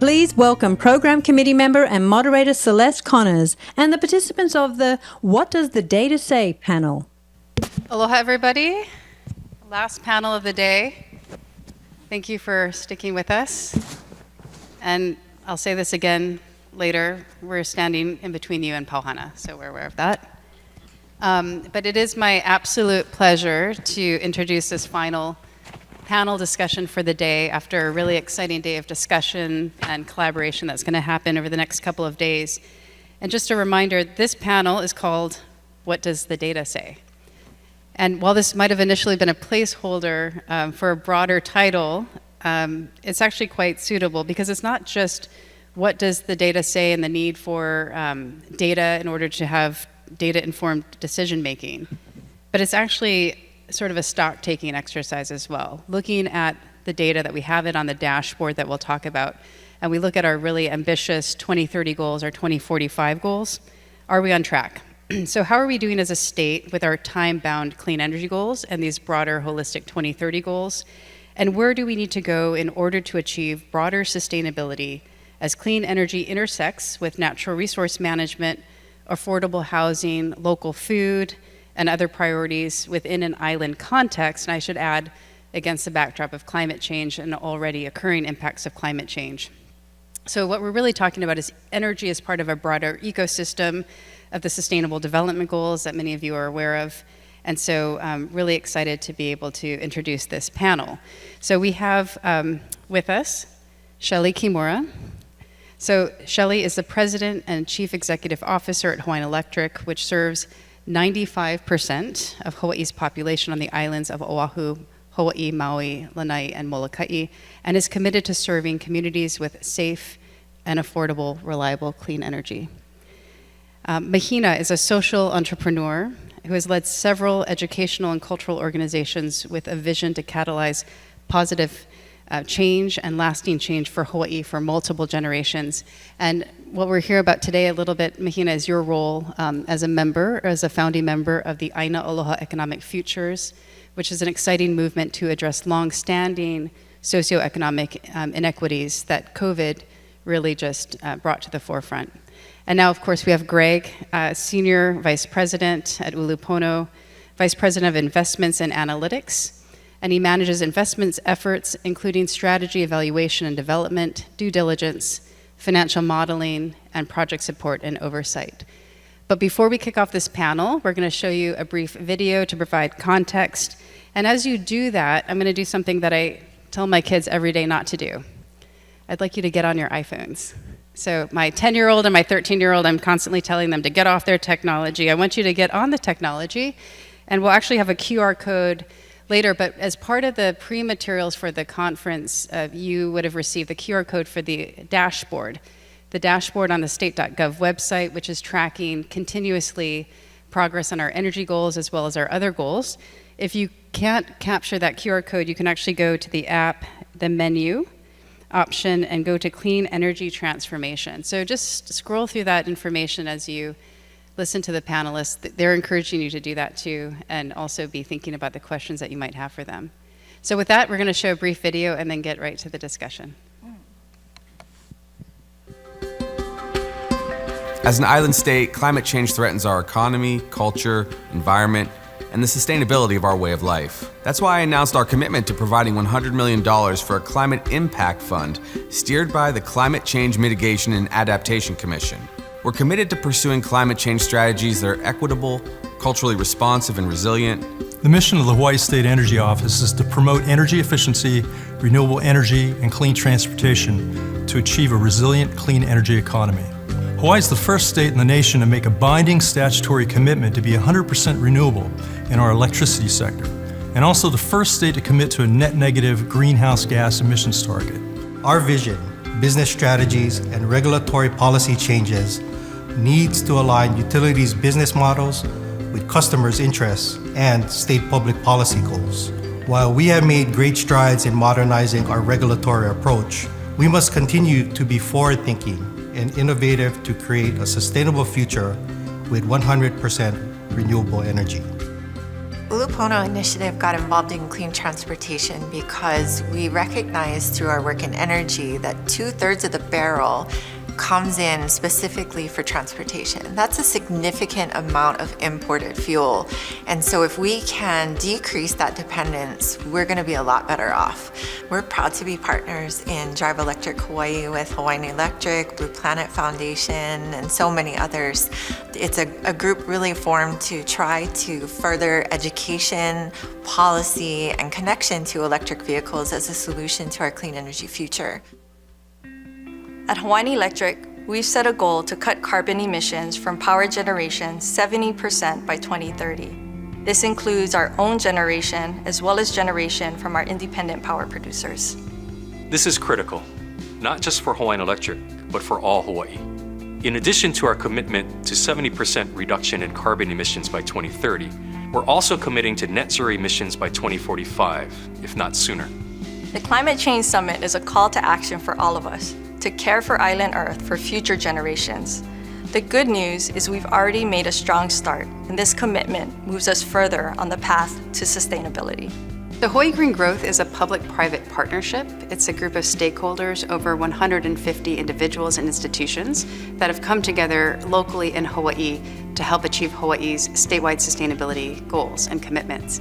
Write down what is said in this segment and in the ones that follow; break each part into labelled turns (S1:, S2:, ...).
S1: Please welcome Program Committee Member and Moderator Celeste Connors and the participants of the What Does the Data Say panel.
S2: Aloha, everybody. Last panel of the day. Thank you for sticking with us. And I'll say this again later. We're standing in between you and Pauhana, so we're aware of that. But it is my absolute pleasure to introduce this final panel discussion for the day after a really exciting day of discussion and collaboration that's going to happen over the next couple of days. And just a reminder, this panel is called What Does the Data Say? And while this might have initially been a placeholder for a broader title, it's actually quite suitable because it's not just what does the data say and the need for data in order to have data-informed decision-making, but it's actually sort of a stock-taking exercise as well, looking at the data that we have it on the dashboard that we'll talk about, and we look at our really ambitious 2030 goals, our 2045 goals. Are we on track? So how are we doing as a state with our time-bound clean energy goals and these broader holistic 2030 goals? And where do we need to go in order to achieve broader sustainability as clean energy intersects with natural resource management, affordable housing, local food, and other priorities within an island context, and I should add, against the backdrop of climate change and already occurring impacts of climate change. So what we're really talking about is energy as part of a broader ecosystem of the Sustainable Development Goals that many of you are aware of. And so I'm really excited to be able to introduce this panel. So we have with us Shelee Kimura. So Shelee is the President and Chief Executive Officer at Hawaiian Electric, which serves 95% of Hawaii's population on the islands of Oahu, Hawaii, Maui, Lanai, and Molokai, and is committed to serving communities with safe and affordable, reliable, clean energy. Mahina is a social entrepreneur who has led several educational and cultural organizations with a vision to catalyze positive change and lasting change for Hawaii for multiple generations. And what we're here about today a little bit, Mahina, is your role as a member, or as a founding member of the Aina Aloha Economic Futures, which is an exciting movement to address long-standing socioeconomic inequities that COVID really just brought to the forefront. And now, of course, we have Greg, Senior Vice President at Ulupono, Vice President of Investments and Analytics, and he manages investments efforts, including strategy, evaluation, and development, due diligence, financial modeling, and project support and oversight. But before we kick off this panel, we're going to show you a brief video to provide context. And as you do that, I'm going to do something that I tell my kids every day not to do. I'd like you to get on your iPhones. So my 10-year-old and my 13-year-old, I'm constantly telling them to get off their technology. I want you to get on the technology, and we'll actually have a QR code later, but as part of the pre-materials for the conference, you would have received the QR code for the dashboard on the state.gov website, which is tracking continuously progress on our energy goals as well as our other goals. If you can't capture that QR code, you can actually go to the app, the menu option, and go to Clean Energy Transformation. So just scroll through that information as you listen to the panelists. They're encouraging you to do that too, and also be thinking about the questions that you might have for them. So with that, we're going to show a brief video and then get right to the discussion.
S3: As an island state, climate change threatens our economy, culture, environment, and the sustainability of our way of life. That's why I announced our commitment to providing $100 million for a climate impact fund steered by the Climate Change Mitigation and Adaptation Commission. We're committed to pursuing climate change strategies that are equitable, culturally responsive, and resilient.
S4: The mission of the Hawaii State Energy Office is to promote energy efficiency, renewable energy, and clean transportation to achieve a resilient, clean energy economy. Hawaii is the first state in the nation to make a binding statutory commitment to be 100% renewable in our electricity sector, and also the first state to commit to a net negative greenhouse gas emissions target.
S5: Our vision, business strategies, and regulatory policy changes needs to align utilities' business models with customers' interests and state public policy goals. While we have made great strides in modernizing our regulatory approach, we must continue to be forward-thinking and innovative to create a sustainable future with 100% renewable energy.
S6: Ulupono initiative got involved in clean transportation because we recognize through our work in energy that 2/3 of the barrel comes in specifically for transportation. That's a significant amount of imported fuel. And so if we can decrease that dependence, we're going to be a lot better off. We're proud to be partners in Drive Electric Hawaii with Hawaiian Electric, Blue Planet Foundation, and so many others. It's a group really formed to try to further education, policy, and connection to electric vehicles as a solution to our clean energy future.
S7: At Hawaiian Electric, we've set a goal to cut carbon emissions from power generation 70% by 2030. This includes our own generation as well as generation from our independent power producers.
S8: This is critical, not just for Hawaiian Electric, but for all Hawaii. In addition to our commitment to 70% reduction in carbon emissions by 2030, we're also committing to net zero emissions by 2045, if not sooner.
S7: The Climate Change Summit is a call to action for all of us to care for island Earth for future generations. The good news is we've already made a strong start, and this commitment moves us further on the path to sustainability.
S2: The Hawaii Green Growth is a public-private partnership. It's a group of stakeholders, over 150 individuals and institutions that have come together locally in Hawaii to help achieve Hawaii's statewide sustainability goals and commitments.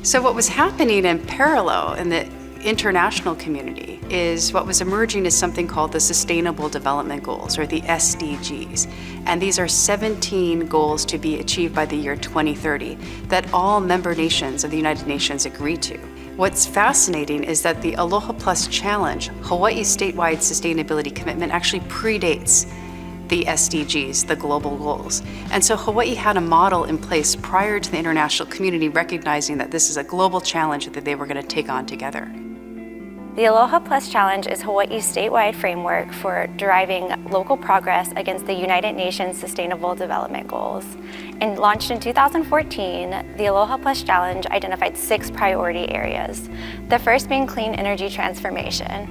S2: So what was happening in parallel in the international community is what was emerging as something called the Sustainable Development Goals, or the SDGs. And these are 17 goals to be achieved by the year 2030 that all member nations of the United Nations agree to. What's fascinating is that the Aloha Plus Challenge, Hawaii's statewide sustainability commitment, actually predates the SDGs, the global goals. And so Hawaii had a model in place prior to the international community recognizing that this is a global challenge that they were going to take on together.
S9: The Aloha Plus Challenge is Hawaii's statewide framework for driving local progress against the United Nations Sustainable Development Goals. And launched in 2014, the Aloha Plus Challenge identified 6 priority areas, the first being clean energy transformation.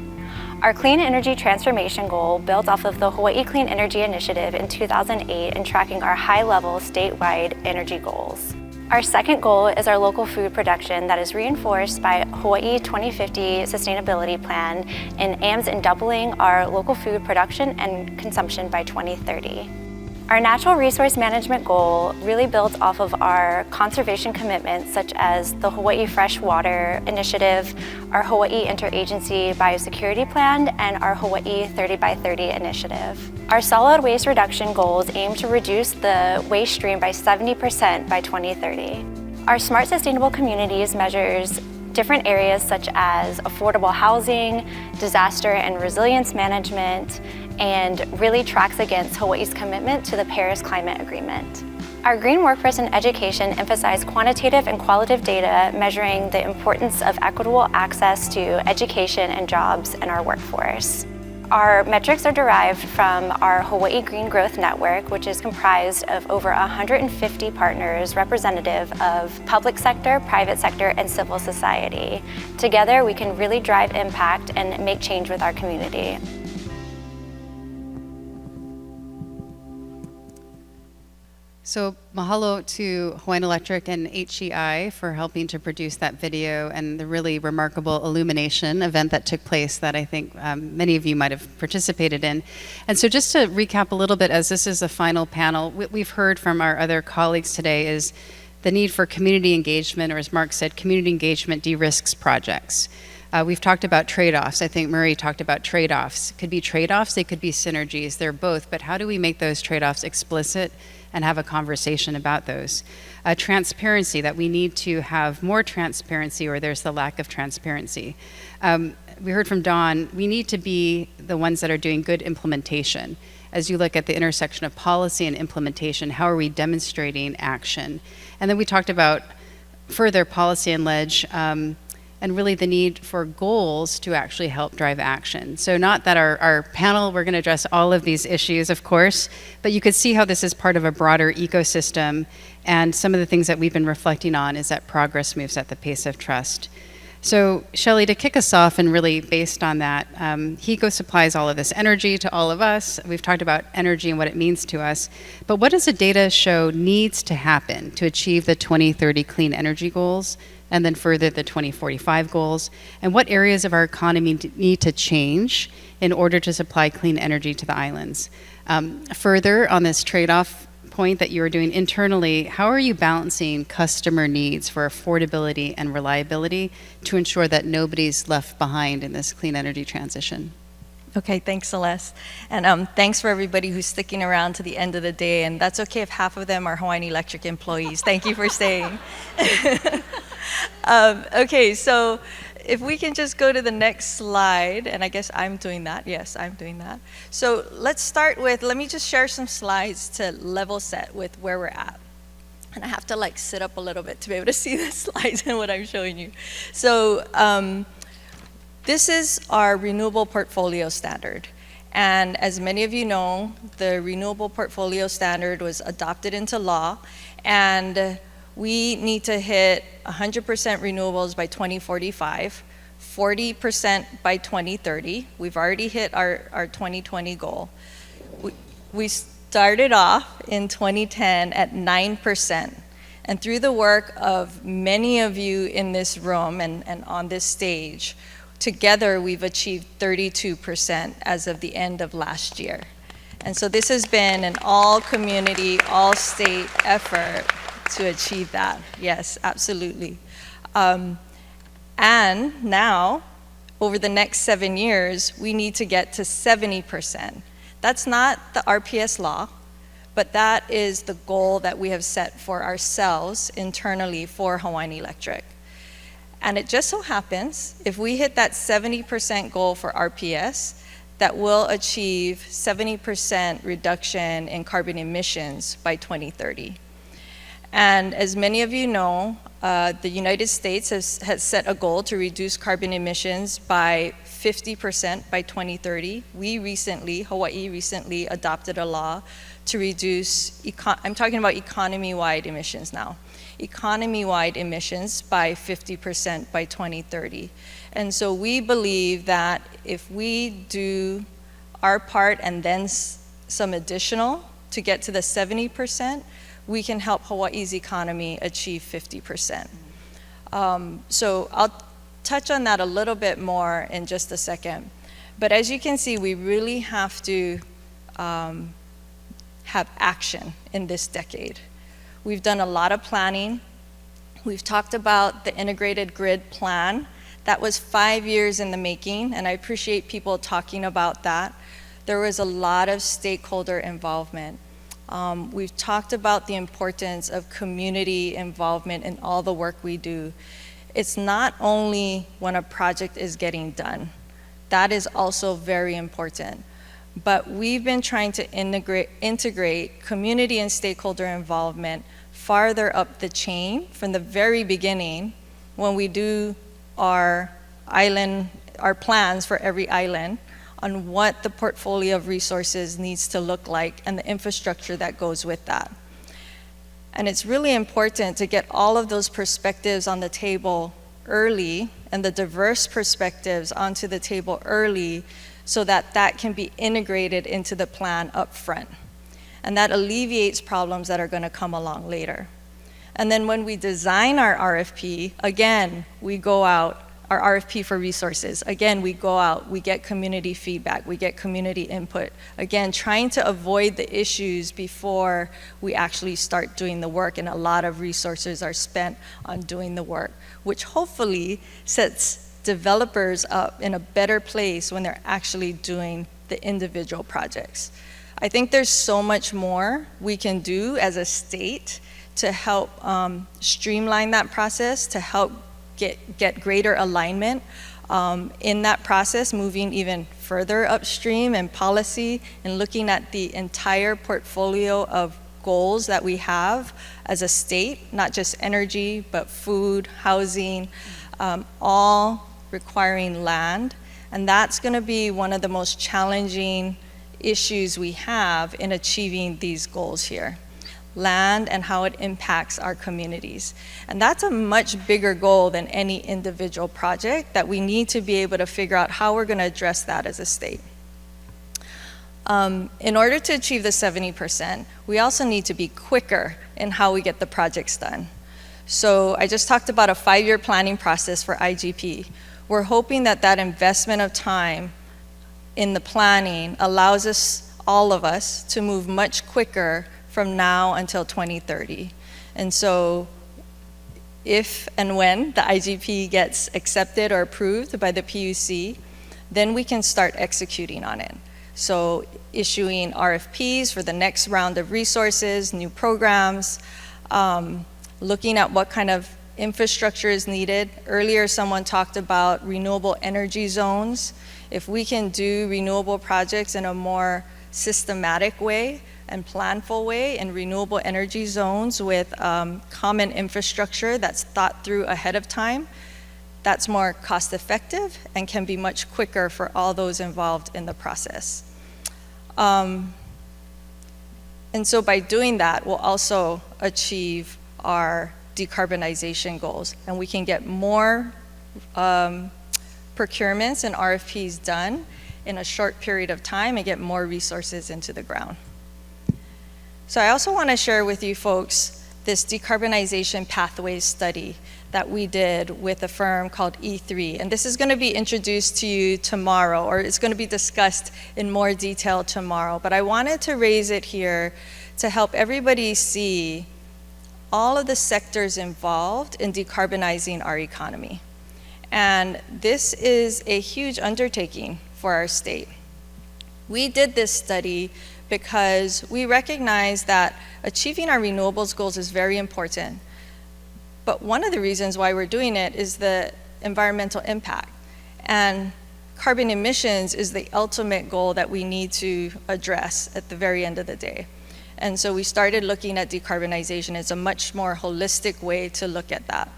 S9: Our clean energy transformation goal built off of the Hawaii Clean Energy Initiative in 2008 and tracking our high-level statewide energy goals. Our second goal is our local food production that is reinforced by Hawaii 2050 Sustainability Plan and aims in doubling our local food production and consumption by 2030. Our natural resource management goal really builds off of our conservation commitments such as the Hawaii Freshwater Initiative, our Hawaii Interagency Biosecurity Plan, and our Hawaii 30 by 30 initiative. Our solid waste reduction goals aim to reduce the waste stream by 70% by 2030. Our Smart Sustainable Communities measures different areas such as affordable housing, disaster and resilience management, and really tracks against Hawaii's commitment to the Paris Climate Agreement. Our Green Workforce and Education emphasize quantitative and qualitative data measuring the importance of equitable access to education and jobs in our workforce. Our metrics are derived from our Hawaii Green Growth Network, which is comprised of over 150 partners representative of public sector, private sector, and civil society. Together, we can really drive impact and make change with our community.
S2: So mahalo to Hawaiian Electric and HEI for helping to produce that video and the really remarkable illumination event that took place that I think many of you might have participated in. And so just to recap a little bit, as this is the final panel, what we've heard from our other colleagues today is the need for community engagement, or as Mark said, community engagement de-risks projects. We've talked about trade-offs. I think Murray talked about trade-offs. Could be trade-offs, they could be synergies, they're both, but how do we make those trade-offs explicit and have a conversation about those? Transparency, that we need to have more transparency or there's the lack of transparency. We heard from Dawn, we need to be the ones that are doing good implementation. As you look at the intersection of policy and implementation, how are we demonstrating action? And then we talked about further policy and ledge, and really the need for goals to actually help drive action. So not that our panel, we're gonna address all of these issues, of course, but you could see how this is part of a broader ecosystem, and some of the things that we've been reflecting on is that progress moves at the pace of trust. So, Shelee, to kick us off, and really based on that, HECO supplies all of this energy to all of us. We've talked about energy and what it means to us. But what does the data show needs to happen to achieve the 2030 clean energy goals, and then further the 2045 goals? And what areas of our economy need to change in order to supply clean energy to the islands? Further, on this trade-off point that you are doing internally, how are you balancing customer needs for affordability and reliability to ensure that nobody's left behind in this clean energy transition?
S7: Okay, thanks, Celeste. And thanks for everybody who's sticking around to the end of the day. And that's okay if half of them are Hawaiian Electric employees. Thank you for staying. Okay, so if we can just go to the next slide, and I guess I'm doing that. Yes, I'm doing that. So let's start with, let me just share some slides to level set with where we're at. And I have to like sit up a little bit to be able to see the slides and what I'm showing you. So this is our renewable portfolio standard. And as many of you know, the renewable portfolio standard was adopted into law, and we need to hit 100% renewables by 2045, 40% by 2030. We've already hit our 2020 goal. We started off in 2010 at 9%. And through the work of many of you in this room and on this stage, together we've achieved 32% as of the end of last year. And so this has been an all-community, all-state effort to achieve that. Yes, absolutely. And now, over the next 7 years, we need to get to 70%. That's not the RPS law, but that is the goal that we have set for ourselves internally for Hawaiian Electric. And it just so happens, if we hit that 70% goal for RPS, that will achieve 70% reduction in carbon emissions by 2030. And as many of you know, the United States has set a goal to reduce carbon emissions by 50% by 2030. Hawaii recently adopted a law to reduce, I'm talking about economy-wide emissions now, economy-wide emissions by 50% by 2030. And so we believe that if we do our part and then some additional to get to the 70%, we can help Hawaii's economy achieve 50%. So I'll touch on that a little bit more in just a second. But as you can see, we really have to have action in this decade. We've done a lot of planning. We've talked about the integrated grid plan. That was 5 years in the making, and I appreciate people talking about that. There was a lot of stakeholder involvement. We've talked about the importance of community involvement in all the work we do. It's not only when a project is getting done. That is also very important. But we've been trying to integrate community and stakeholder involvement farther up the chain from the very beginning when we do our plans for every island on what the portfolio of resources needs to look like and the infrastructure that goes with that. And it's really important to get all of those perspectives on the table early and the diverse perspectives onto the table early so that that can be integrated into the plan up front. And that alleviates problems that are going to come along later. And then when we design our RFP, again, we go out, our RFP for resources, again, we go out, we get community feedback, we get community input. Again, trying to avoid the issues before we actually start doing the work, and a lot of resources are spent on doing the work, which hopefully sets developers up in a better place when they're actually doing the individual projects. I think there's so much more we can do as a state to help streamline that process, to help get greater alignment in that process, moving even further upstream in policy and looking at the entire portfolio of goals that we have as a state, not just energy, but food, housing, all requiring land. And that's going to be one of the most challenging issues we have in achieving these goals here. land and how it impacts our communities. And that's a much bigger goal than any individual project that we need to be able to figure out how we're going to address that as a state. In order to achieve the 70%, we also need to be quicker in how we get the projects done. So I just talked about a 5-year planning process for IGP. We're hoping that that investment of time in the planning allows us, all of us, to move much quicker from now until 2030. And so if and when the IGP gets accepted or approved by the PUC, then we can start executing on it. So issuing RFPs for the next round of resources, new programs, looking at what kind of infrastructure is needed. Earlier, someone talked about renewable energy zones. If we can do renewable projects in a more systematic way and planful way in renewable energy zones with common infrastructure that's thought through ahead of time, that's more cost effective and can be much quicker for all those involved in the process. And so by doing that, we'll also achieve our decarbonization goals, and we can get more procurements and RFPs done in a short period of time and get more resources into the ground. So I also want to share with you folks this decarbonization pathways study that we did with a firm called E3. And this is going to be introduced to you tomorrow, or it's going to be discussed in more detail tomorrow. But I wanted to raise it here to help everybody see all of the sectors involved in decarbonizing our economy. And this is a huge undertaking for our state. We did this study because we recognize that achieving our renewables goals is very important. But one of the reasons why we're doing it is the environmental impact. And carbon emissions is the ultimate goal that we need to address at the very end of the day. And so we started looking at decarbonization as a much more holistic way to look at that.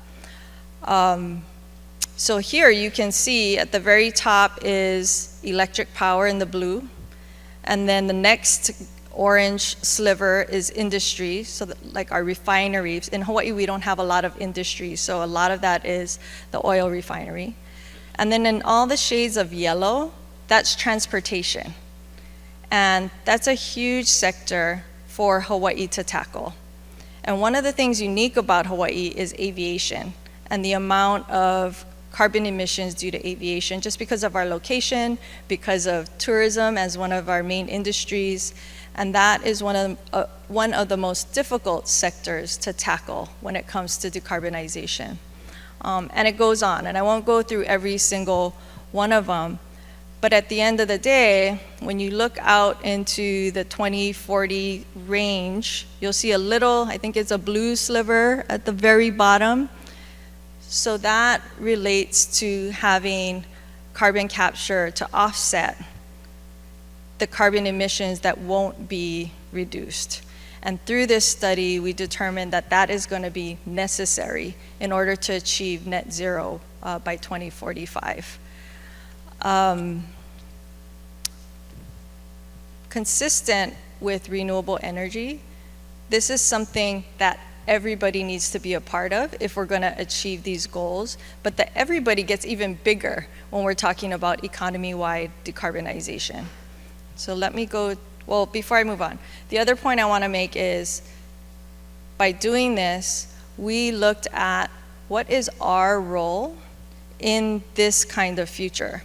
S7: So here you can see at the very top is electric power in the blue. And then the next orange sliver is industry, so that, like our refineries. In Hawaii, we don't have a lot of industry, so a lot of that is the oil refinery. And then in all the shades of yellow, that's transportation. And that's a huge sector for Hawaii to tackle. And one of the things unique about Hawaii is aviation and the amount of carbon emissions due to aviation, just because of our location, because of tourism as one of our main industries. And that is one of the most difficult sectors to tackle when it comes to decarbonization. And it goes on, and I won't go through every single one of them, but at the end of the day, when you look out into the 2040 range, you'll see a little, I think it's a blue sliver at the very bottom. So that relates to having carbon capture to offset the carbon emissions that won't be reduced. And through this study, we determined that that is going to be necessary in order to achieve net zero by 2045. Consistent with renewable energy, this is something that everybody needs to be a part of if we're going to achieve these goals, but that everybody gets even bigger when we're talking about economy-wide decarbonization. So let me go, well, before I move on, the other point I want to make is by doing this, we looked at what is our role in this kind of future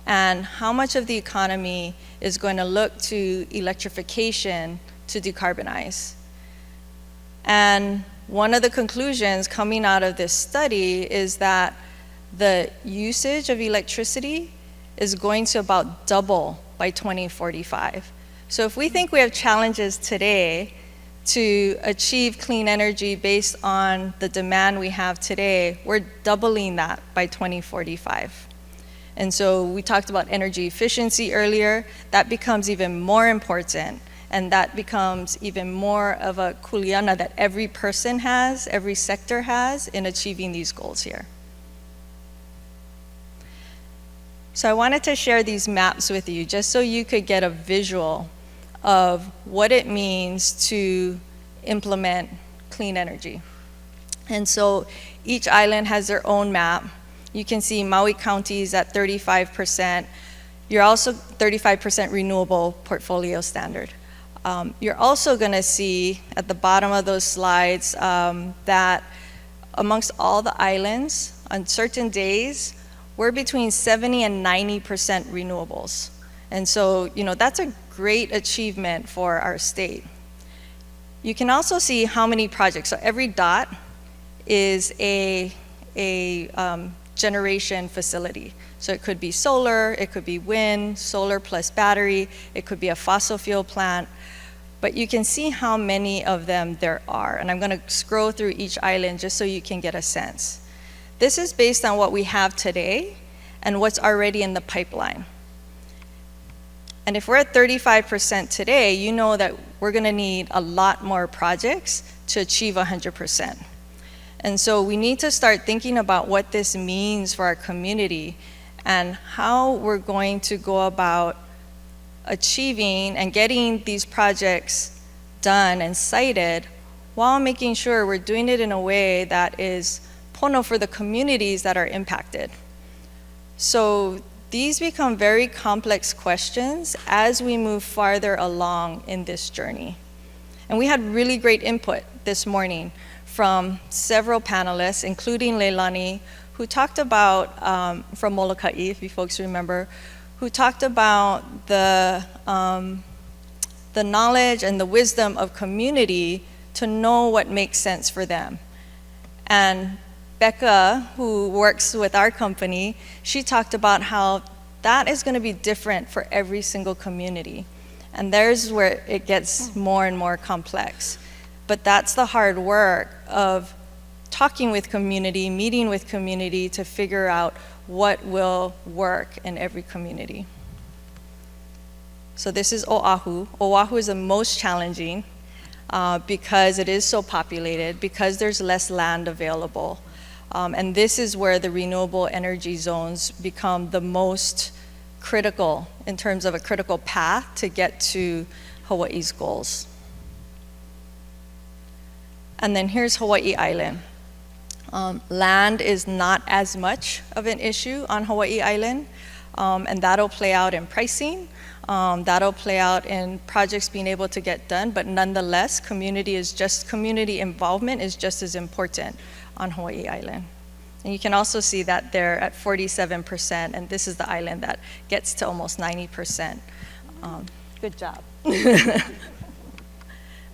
S7: and how much of the economy is going to look to electrification to decarbonize. And one of the conclusions coming out of this study is that the usage of electricity is going to about double by 2045. So if we think we have challenges today to achieve clean energy based on the demand we have today, we're doubling that by 2045. And so we talked about energy efficiency earlier. That becomes even more important. And that becomes even more of a kuleana that every person has, every sector has in achieving these goals here. So I wanted to share these maps with you just so you could get a visual of what it means to implement clean energy. And so each island has their own map. You can see Maui County is at 35%. You're also 35% renewable portfolio standard. You're also going to see at the bottom of those slides that amongst all the islands, on certain days, we're between 70 and 90% renewables. And so, that's a great achievement for our state. You can also see how many projects. So every dot is a generation facility. So it could be solar, it could be wind, solar plus battery, it could be a fossil fuel plant. But you can see how many of them there are. And I'm going to scroll through each island just so you can get a sense. This is based on what we have today and what's already in the pipeline. And if we're at 35% today, you know that we're going to need a lot more projects to achieve 100%. And so we need to start thinking about what this means for our community and how we're going to go about achieving and getting these projects done and sited while making sure we're doing it in a way that is pono for the communities that are impacted. So these become very complex questions as we move farther along in this journey. And we had really great input this morning from several panelists, including Leilani, who talked about, from Molokai, if you folks remember, who talked about the knowledge and the wisdom of community to know what makes sense for them. And Becca, who works with our company, she talked about how that is going to be different for every single community. And there's where it gets more and more complex. But that's the hard work of talking with community, meeting with community to figure out what will work in every community. So this is Oahu. Oahu is the most challenging because it is so populated, because there's less land available. And this is where the renewable energy zones become the most critical in terms of a critical path to get to Hawaii's goals. And then here's Hawaii Island. Land is not as much of an issue on Hawaii Island, and that'll play out in pricing, that'll play out in projects being able to get done, but nonetheless, community involvement is just as important on Hawaii Island. And you can also see that they're at 47%, and this is the island that gets to almost 90%. Good job.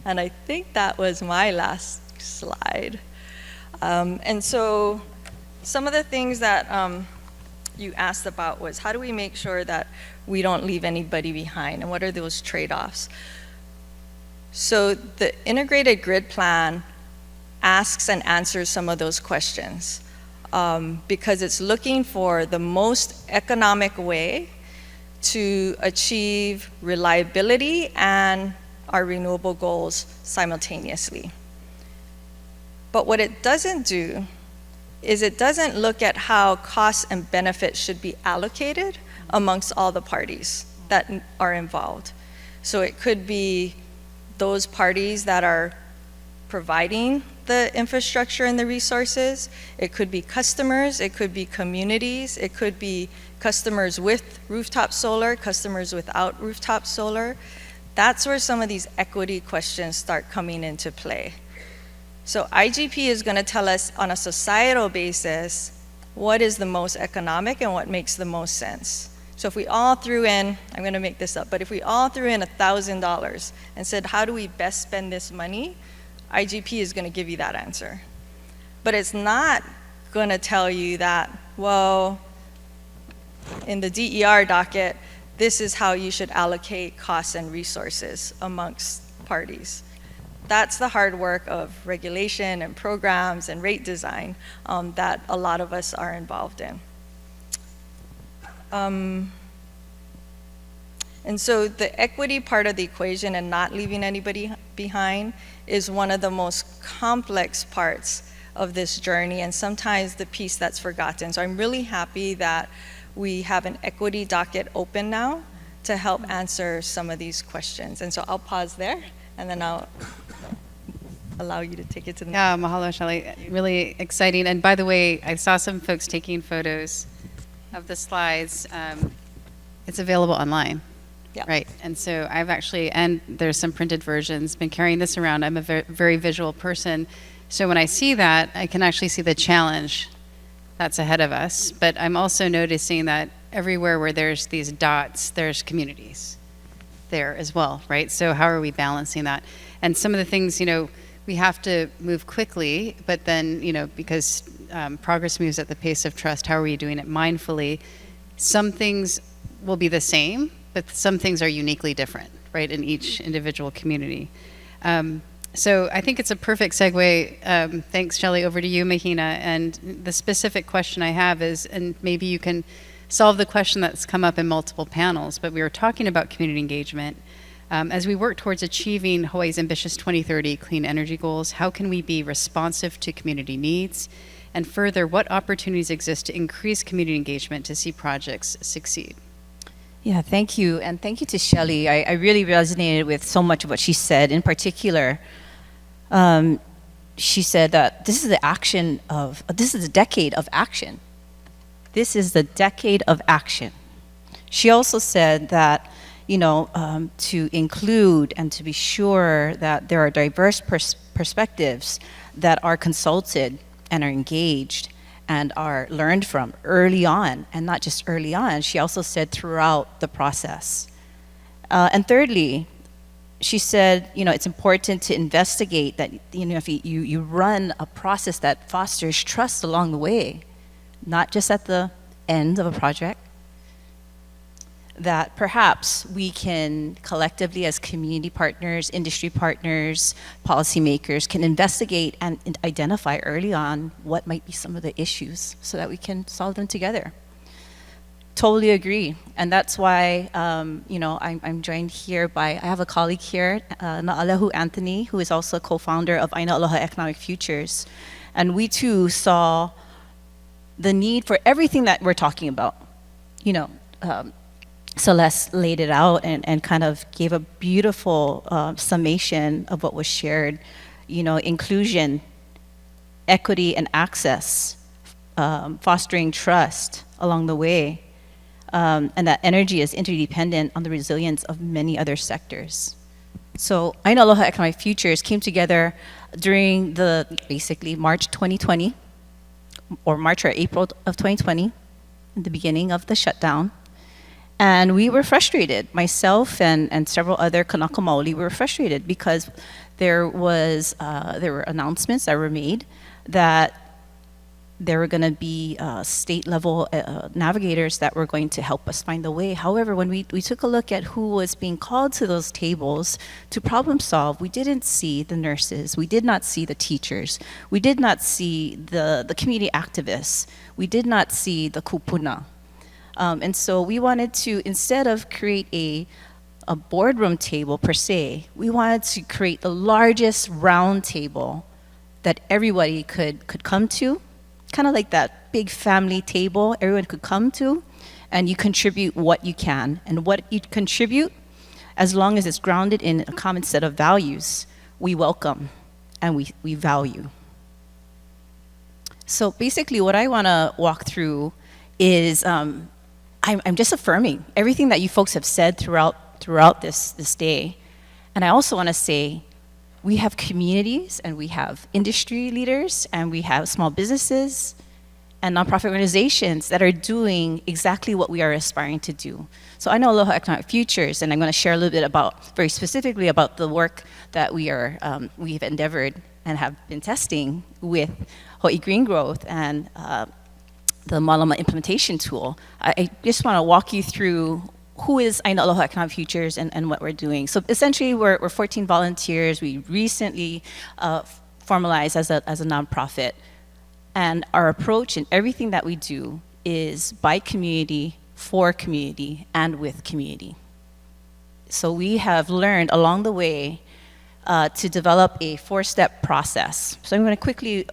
S7: And I think that was my last slide. And so some of the things that you asked about was, how do we make sure that we don't leave anybody behind, and what are those trade-offs? So the integrated grid plan asks and answers some of those questions because it's looking for the most economic way to achieve reliability and our renewable goals simultaneously. But what it doesn't do is it doesn't look at how costs and benefits should be allocated amongst all the parties that are involved. So it could be those parties that are providing the infrastructure and the resources. It could be customers, it could be communities, it could be customers with rooftop solar, customers without rooftop solar. That's where some of these equity questions start coming into play. So IGP is going to tell us on a societal basis what is the most economic and what makes the most sense. So if we all threw in, I'm going to make this up, but if we all threw in $1,000 and said, how do we best spend this money? IGP is going to give you that answer. But it's not going to tell you that, well, in the DER docket, this is how you should allocate costs and resources amongst parties. That's the hard work of regulation and programs and rate design that a lot of us are involved in. And so the equity part of the equation and not leaving anybody behind is one of the most complex parts of this journey, and sometimes the piece that's forgotten. So I'm really happy that we have an equity docket open now to help answer some of these questions. And so I'll pause there, and then I'll allow you to take it to the
S2: Yeah, mahalo, Shelee. Really exciting. And by the way, I saw some folks taking photos of the slides. It's available online.
S7: Yeah.
S2: Right. And so I've actually, and there's some printed versions, been carrying this around. I'm a very visual person. So when I see that, I can actually see the challenge that's ahead of us. But I'm also noticing that everywhere where there's these dots, there's communities there as well, right? So how are we balancing that? And some of the things, we have to move quickly, but then, because progress moves at the pace of trust, how are we doing it mindfully? Some things will be the same, but some things are uniquely different, right, in each individual community. So I think it's a perfect segue. Thanks, Shelee, over to you, Mahina. And the specific question I have is, and maybe you can solve the question that's come up in multiple panels, but we were talking about community engagement. As we work towards achieving Hawaii's ambitious 2030 clean energy goals, how can we be responsive to community needs? And further, what opportunities exist to increase community engagement to see projects succeed?
S10: Yeah, thank you. And thank you to Shelee. I really resonated with so much of what she said. In particular, she said that this is the decade of action. This is the decade of action. She also said that, to include and to be sure that there are diverse perspectives that are consulted and are engaged and are learned from early on, and not just early on. She also said throughout the process. And thirdly, she said, it's important to investigate that, if you run a process that fosters trust along the way, not just at the end of a project, that perhaps we can collectively as community partners, industry partners, policymakers can investigate and identify early on what might be some of the issues so that we can solve them together. Totally agree. And that's why, I'm joined here by, I have a colleague here, Na'alehu Anthony, who is also a co-founder of Aina Aloha Economic Futures. And we too saw the need for everything that we're talking about. Celeste laid it out and kind of gave a beautiful summation of what was shared. Inclusion, equity, and access, fostering trust along the way, and that energy is interdependent on the resilience of many other sectors. So Aina Aloha Economic Futures came together during basically March 2020, or March or April of 2020, in the beginning of the shutdown. And we were frustrated. Myself and several other Kanaka Maoli were frustrated because there were announcements that were made that there were going to be state-level navigators that were going to help us find the way. However, when we took a look at who was being called to those tables to problem solve, we didn't see the nurses, we did not see the teachers, we did not see the community activists, we did not see the kupuna. And so we wanted to, instead of create a boardroom table per se, we wanted to create the largest round table that everybody could come to, kind of like that big family table everyone could come to, and you contribute what you can. And what you contribute, as long as it's grounded in a common set of values, we welcome and we value. So basically what I want to walk through is I'm just affirming everything that you folks have said throughout this day. And I also want to say we have communities and we have industry leaders and we have small businesses and nonprofit organizations that are doing exactly what we are aspiring to do. So I know Aloha Economic Futures, and I'm going to share a little bit very specifically about the work that we've endeavored and have been testing with Hawaii Green Growth and the Malama implementation tool. I just want to walk you through who is Aina Aloha Economic Futures and what we're doing. So essentially, we're 14 volunteers. We recently formalized as a nonprofit. And our approach in everything that we do is by community, for community, and with community. So we have learned along the way to develop a 4-step process. So I'm going to quickly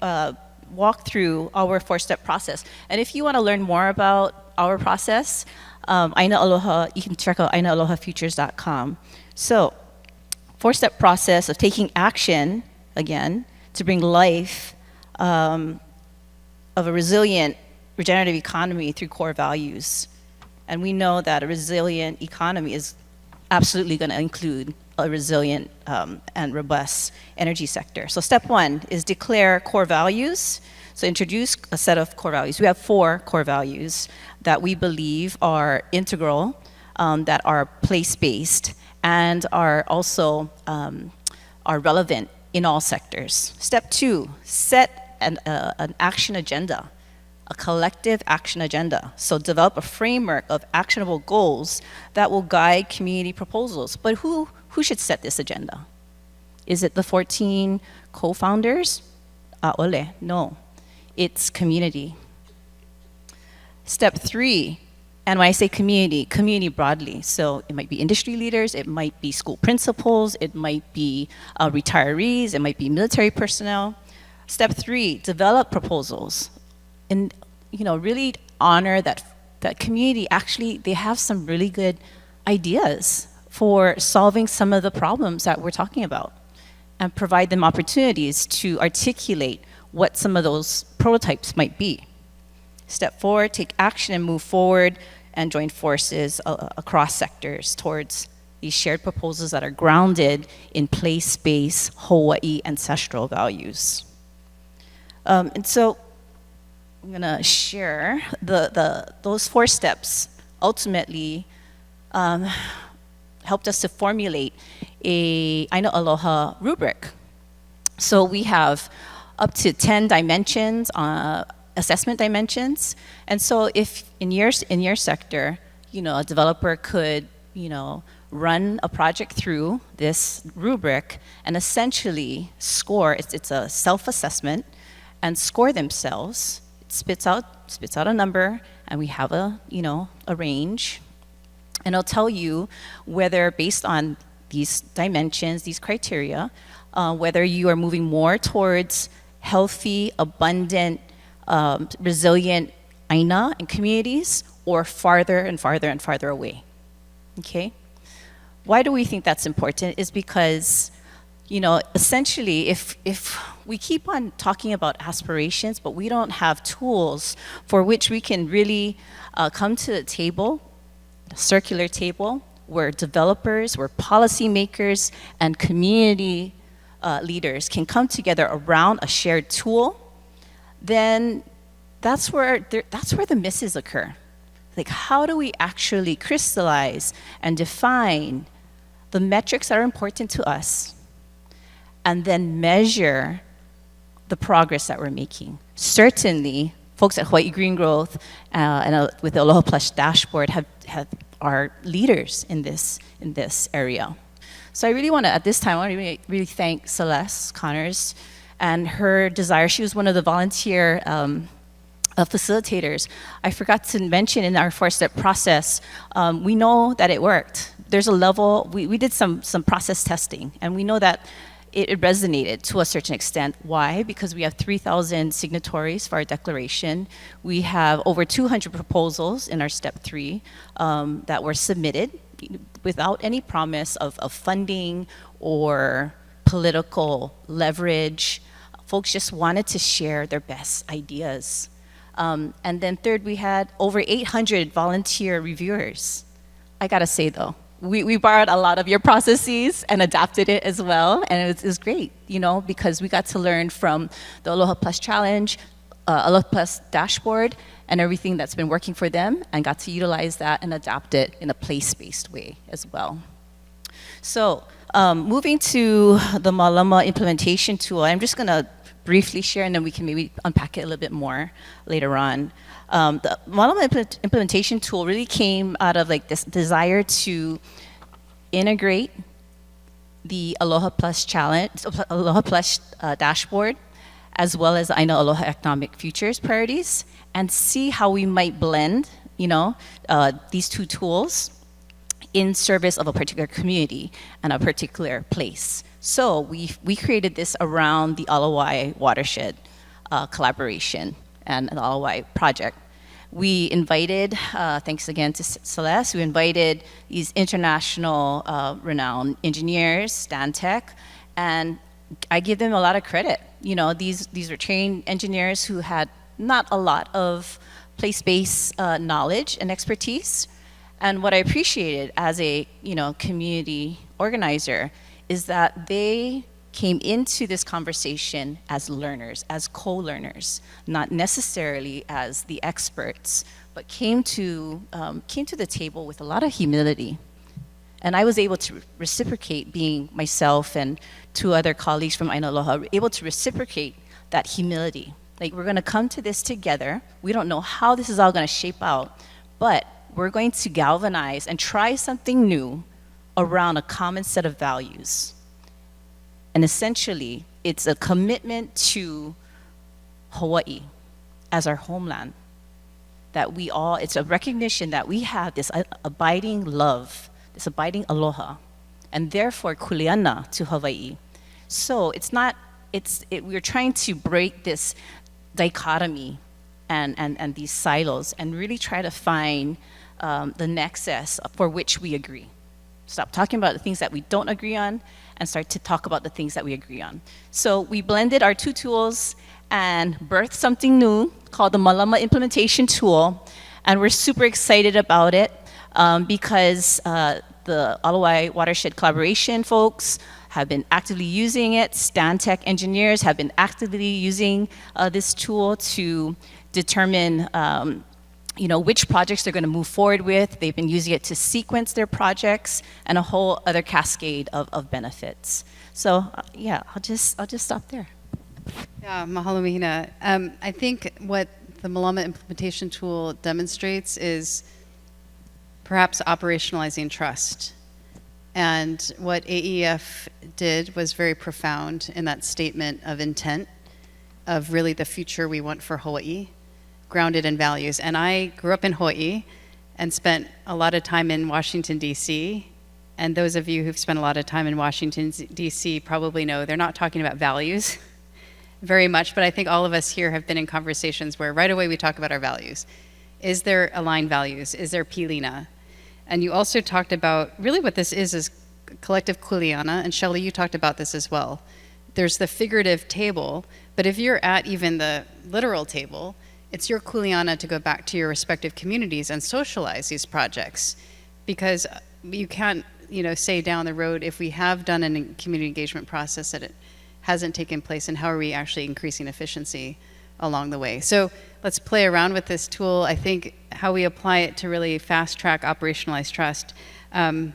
S10: walk through our 4-step process. And if you want to learn more about our process, Aina Aloha, you can check out ainaalohafutures.com. So 4-step process of taking action again, to bring life of a resilient, regenerative economy through core values. And we know that a resilient economy is absolutely going to include a resilient and robust energy sector. So step one is declare core values. So introduce a set of core values. We have 4 core values that we believe are integral, that are place-based, and are also are relevant in all sectors. Step 2, set an action agenda, a collective action agenda. So develop a framework of actionable goals that will guide community proposals. But who should set this agenda? Is it the 14 co-founders? No. It's community. Step 3, and when I say community, community broadly. So it might be industry leaders, it might be school principals, it might be retirees, it might be military personnel. Step 3, develop proposals. And really honor that community. Actually, they have some really good ideas for solving some of the problems that we're talking about, and provide them opportunities to articulate what some of those prototypes might be. Step 4, take action and move forward and join forces across sectors towards these shared proposals that are grounded in place-based Hawaii ancestral values. And so I'm gonna share those 4 steps ultimately helped us to formulate a Aina Aloha rubric. So we have up to 10 dimensions, assessment dimensions. And so if in your sector, a developer could, run a project through this rubric and essentially score, it's a self-assessment, and score themselves. It spits out a number, and we have a range. And it'll tell you whether, based on these dimensions, these criteria, whether you are moving more towards healthy, abundant, resilient Aina and communities, or farther and farther and farther away. Okay? Why do we think that's important? Is because, essentially, if we keep on talking about aspirations, but we don't have tools for which we can really come to the table, a circular table, where developers, where policymakers, and community leaders can come together around a shared tool, then that's where the misses occur. Like, how do we actually crystallize and define the metrics that are important to us, and then measure the progress that we're making? Certainly, folks at Hawaii Green Growth and with the Aloha Plus dashboard are leaders in this area. So I really want to, at this time, I want to really thank Celeste Connors and her desire. She was one of the volunteer facilitators. I forgot to mention in our 4-step process, we know that it worked. There's a level, we did some process testing, and we know that it resonated to a certain extent. Why? Because we have 3,000 signatories for our declaration. We have over 200 proposals in our step 3 that were submitted without any promise of funding or political leverage. Folks just wanted to share their best ideas. And then third, we had over 800 volunteer reviewers. I gotta say though, we borrowed a lot of your processes and adapted it as well, and it was great, because we got to learn from the Aloha Plus Challenge, Aloha Plus dashboard, and everything that's been working for them, and got to utilize that and adapt it in a place-based way as well. So moving to the Malama implementation tool, I'm just gonna briefly share, and then we can maybe unpack it a little bit more later on. The Malama implementation tool really came out of this desire to integrate the Aloha Plus Challenge, Aloha Plus dashboard, as well as Aina Aloha Economic Futures priorities, and see how we might blend, these 2 tools in service of a particular community and a particular place. So we created this around the Alawai watershed collaboration and the Alawai project. We invited, thanks again to Celeste, we invited these international renowned engineers, Stantec, and I give them a lot of credit. You know, these were trained engineers who had not a lot of place-based knowledge and expertise. And what I appreciated as a, you know, community organizer is that they came into this conversation as learners, as co-learners, not necessarily as the experts, but came to the table with a lot of humility. And I was able to reciprocate, being myself and two other colleagues from Aina Aloha, able to reciprocate that humility. Like, we're gonna come to this together. We don't know how this is all gonna shape out, but we're going to galvanize and try something new around a common set of values. And essentially, it's a commitment to Hawaii as our homeland. That we all, it's a recognition that we have this abiding love, this abiding aloha, and therefore kuleana to Hawaii. So it's not, we're trying to break this dichotomy and these silos and really try to find the nexus for which we agree. Stop talking about the things that we don't agree on and start to talk about the things that we agree on. So we blended our two tools and birthed something new called the Malama Implementation Tool. And we're super excited about it because the Alawai Watershed Collaboration folks have been actively using it. Stantec engineers have been actively using this tool to determine you know, which projects they're going to move forward with. They've been using it to sequence their projects and a whole other cascade of benefits. So yeah, I'll just stop there.
S2: Yeah, mahalo Mahina. I think what the Malama implementation tool demonstrates is perhaps operationalizing trust. And what AEF did was very profound in that statement of intent of really the future we want for Hawaii, grounded in values. And I grew up in Hawaii and spent a lot of time in Washington, D.C. And those of you who've spent a lot of time in Washington, D.C. probably know they're not talking about values very much, but I think all of us here have been in conversations where right away we talk about our values. Is there aligned values? Is there pilina? And you also talked about, really what this is collective kuleana, and Shelee, you talked about this as well. There's the figurative table, but if you're at even the literal table, it's your kuleana to go back to your respective communities and socialize these projects. Because you can't, you know, say down the road, if we have done a community engagement process that it hasn't taken place, and how are we actually increasing efficiency along the way? So let's play around with this tool. I think how we apply it to really fast track operationalize trust. And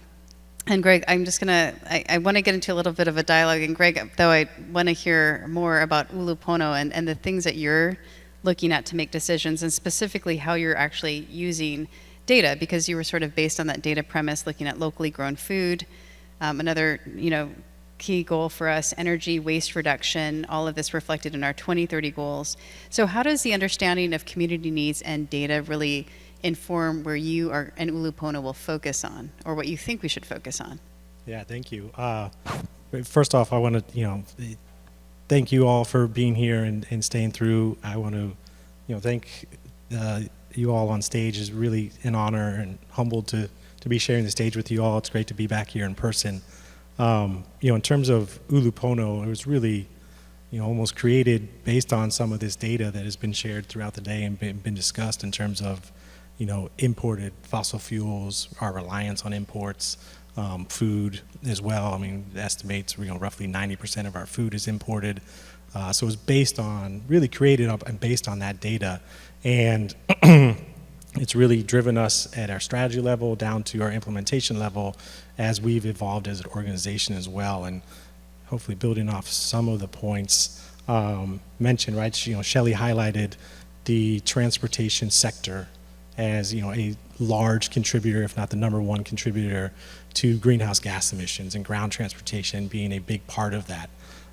S2: Greg, I'm just gonna, I wanna get into a little bit of a dialogue, and Greg, though I wanna hear more about Ulupono and the things that you're looking at to make decisions, and specifically how you're actually using data, because you were sort of based on that data premise, looking at locally grown food. Another, you know, key goal for us, energy waste reduction, all of this reflected in our 2030 goals. So how does the understanding of community needs and data really inform where you are and Ulupono will focus on, or what you think we should focus on?
S11: Yeah, thank you. First off, I want to, thank you all for being here and staying through. I want to, thank you all on stage. Is really an honor and humbled to be sharing the stage with you all. It's great to be back here in person. In terms of Ulupono, it was really, almost created based on some of this data that has been shared throughout the day and been discussed in terms of, imported fossil fuels, our reliance on imports, food as well. I mean, the estimates, roughly 90% of our food is imported. So it was based on, really created up and based on that data. And it's really driven us at our strategy level down to our implementation level as we've evolved as an organization as well. And hopefully building off some of the points mentioned, right? Shelee highlighted the transportation sector as a large contributor, if not the #1 contributor to greenhouse gas emissions, and ground transportation being a big part of that.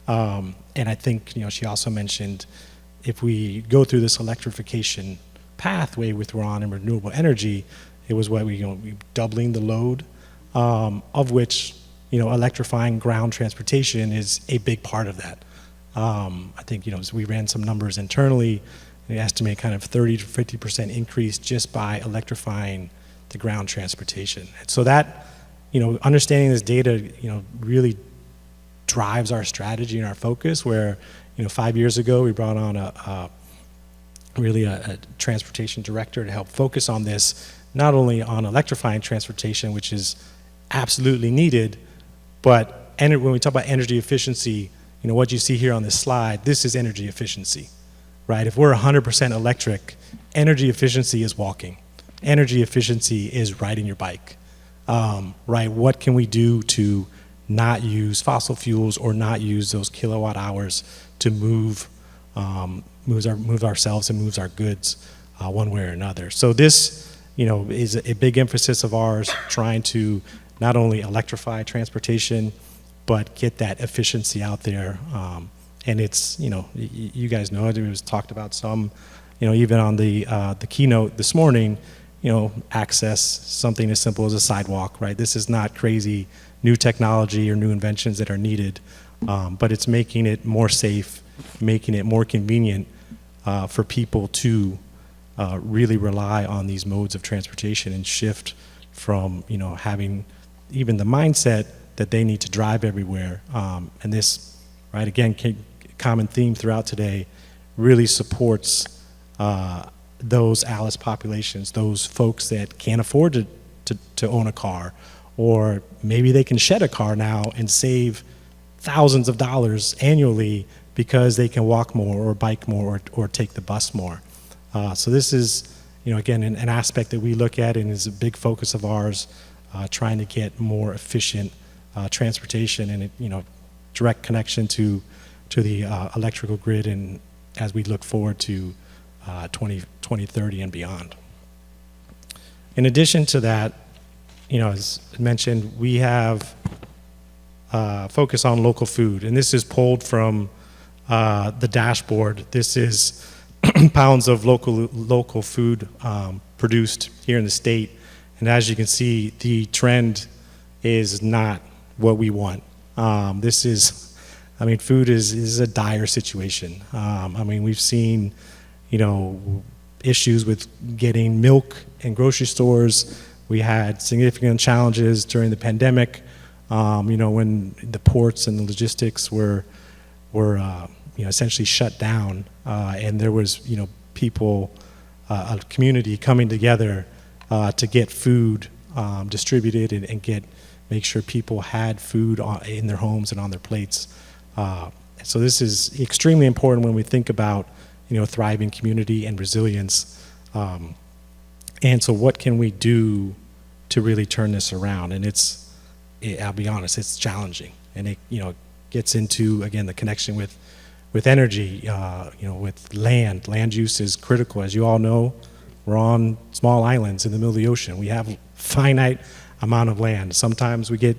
S11: And I think she also mentioned if we go through this electrification pathway with Ron and renewable energy, it was what we doubling the load, of which electrifying ground transportation is a big part of that. I think as we ran some numbers internally, we estimate kind of 30 to 50% increase just by electrifying the ground transportation. And so that understanding this data really drives our strategy and our focus. Where 5 years ago we brought on a transportation director to help focus on this, not only on electrifying transportation, which is absolutely needed, but when we talk about energy efficiency, what you see here on this slide, this is energy efficiency, right? If we're 100% electric, energy efficiency is walking. Energy efficiency is riding your bike, right? What can we do to not use fossil fuels or not use those kilowatt hours to move ourselves and moves our goods one way or another? So this, is a big emphasis of ours, trying to not only electrify transportation, but get that efficiency out there. And it's, you guys know it was talked about some, even on the keynote this morning, access something as simple as a sidewalk, right? This is not crazy new technology or new inventions that are needed, but it's making it more safe, making it more convenient for people to really rely on these modes of transportation and shift from, having even the mindset that they need to drive everywhere. And this, right, again, common theme throughout today, really supports those ALICE populations, those folks that can't afford to own a car, or maybe they can shed a car now and save thousands of dollars annually because they can walk more or bike more or take the bus more. So this is, again, an aspect that we look at and is a big focus of ours, trying to get more efficient transportation and direct connection to the electrical grid, and as we look forward to 2030 and beyond. In addition to that, as mentioned, we have focus on local food, and this is pulled from the dashboard. This is pounds of local food produced here in the state, and as you can see, the trend is not what we want. Food is a dire situation. We've seen, issues with getting milk in grocery stores. We had significant challenges during the pandemic, when the ports and the logistics were essentially shut down, and there was, people, a community coming together to get food distributed and make sure people had food in their homes and on their plates. So this is extremely important when we think about, thriving community and resilience. And so what can we do to really turn this around? And I'll be honest, it's challenging. And it, gets into, again, the connection with energy, with land. Land use is critical. As you all know, we're on small islands in the middle of the ocean. We have a finite amount of land. Sometimes we get,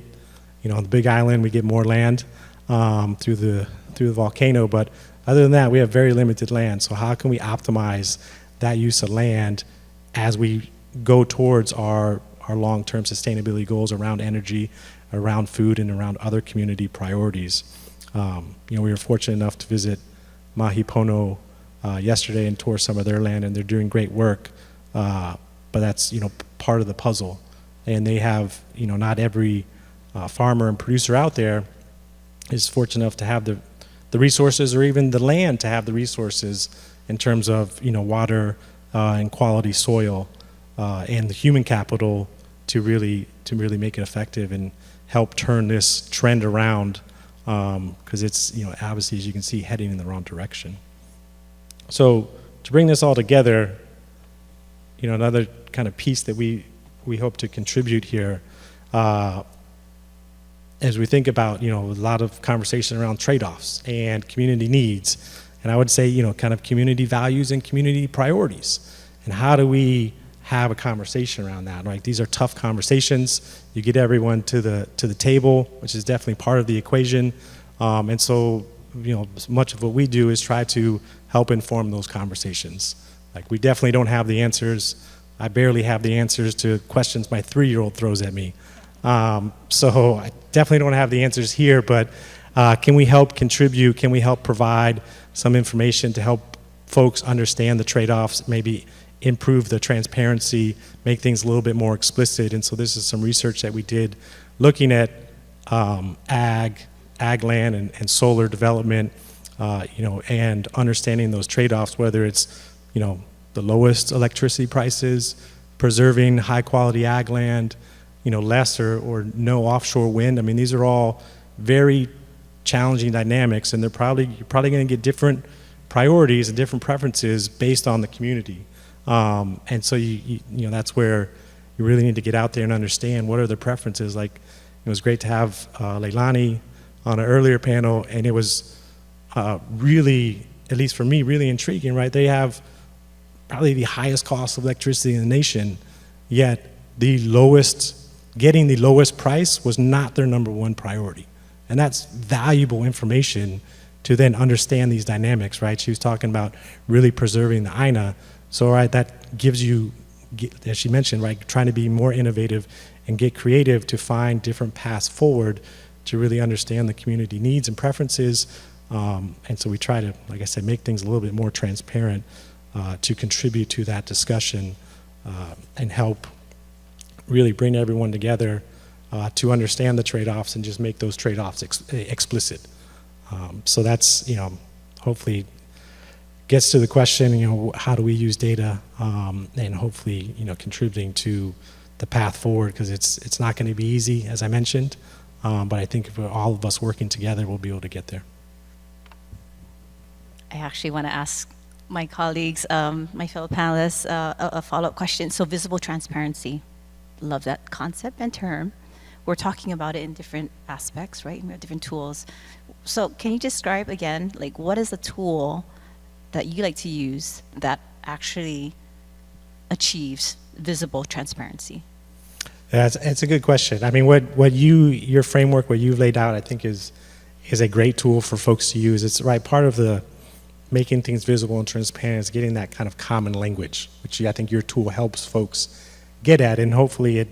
S11: on the big island, we get more land through the volcano, but other than that, we have very limited land. So how can we optimize that use of land as we go towards our long-term sustainability goals around energy, around food, and around other community priorities? We were fortunate enough to visit Ulupono yesterday and tour some of their land, and they're doing great work. But that's part of the puzzle, and they have not every farmer and producer out there is fortunate enough to have the resources, or even the land to have the resources in terms of water and quality soil and the human capital to really make it effective and help turn this trend around, because it's obviously, as you can see, heading in the wrong direction. So to bring this all together, another kind of piece that we hope to contribute here, as we think about a lot of conversation around trade-offs and community needs, and I would say kind of community values and community priorities, and how do we have a conversation around that, right? These are tough conversations. You get everyone to the table, which is definitely part of the equation, and so much of what we do is try to help inform those conversations. Like, we definitely don't have the answers. I barely have the answers to questions my 3-year-old throws at me. So I definitely don't have the answers here, but can we help contribute? Can we help provide some information to help folks understand the trade-offs, maybe improve the transparency, make things a little bit more explicit? And so this is some research that we did looking at ag ag land and solar development, and understanding those trade-offs, whether it's, the lowest electricity prices, preserving high-quality ag land, less or no offshore wind. I mean, these are all very challenging dynamics, and you're probably going to get different priorities and different preferences based on the community. And so that's where you really need to get out there and understand what are the preferences. Like, it was great to have Leilani on an earlier panel, and it was really, at least for me, really intriguing, right? They have probably the highest cost of electricity in the nation, yet getting the lowest price was not their number one priority. And that's valuable information to then understand these dynamics, right? She was talking about really preserving the INA. So, right, that gives you, as she mentioned, right, trying to be more innovative and get creative to find different paths forward to really understand the community needs and preferences. And so we try to, like I said, make things a little bit more transparent to contribute to that discussion and help really bring everyone together to understand the trade-offs and just make those trade-offs explicit. So that's, hopefully gets to the question, how do we use data, and hopefully, contributing to the path forward, because it's not going to be easy, as I mentioned, but I think if all of us working together, we'll be able to get there.
S10: I actually want to ask my colleagues, my fellow panelists, a follow-up question. So visible transparency, love that concept and term. We're talking about it in different aspects, right? We have different tools. So can you describe again, like, what is a tool that you like to use that actually achieves visible transparency?
S11: Yeah, it's a good question. I mean, what your framework, what you've laid out, I think is a great tool for folks to use. It's right, part of the making things visible and transparent is getting that kind of common language, which I think your tool helps folks get at, and hopefully it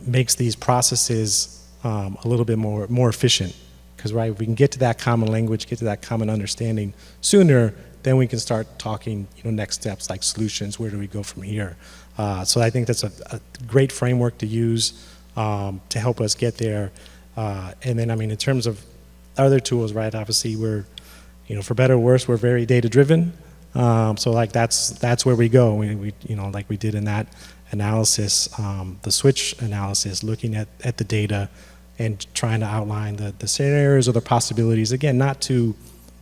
S11: makes these processes a little bit more efficient. Because, right, if we can get to that common language, get to that common understanding sooner, then we can start talking, next steps like solutions. Where do we go from here? So I think that's a great framework to use to help us get there. And then, I mean, in terms of other tools, right, obviously we're, for better or worse, we're very data driven. So like that's where we go. We like we did in that analysis, the switch analysis, looking at the data and trying to outline the scenarios or the possibilities. Again,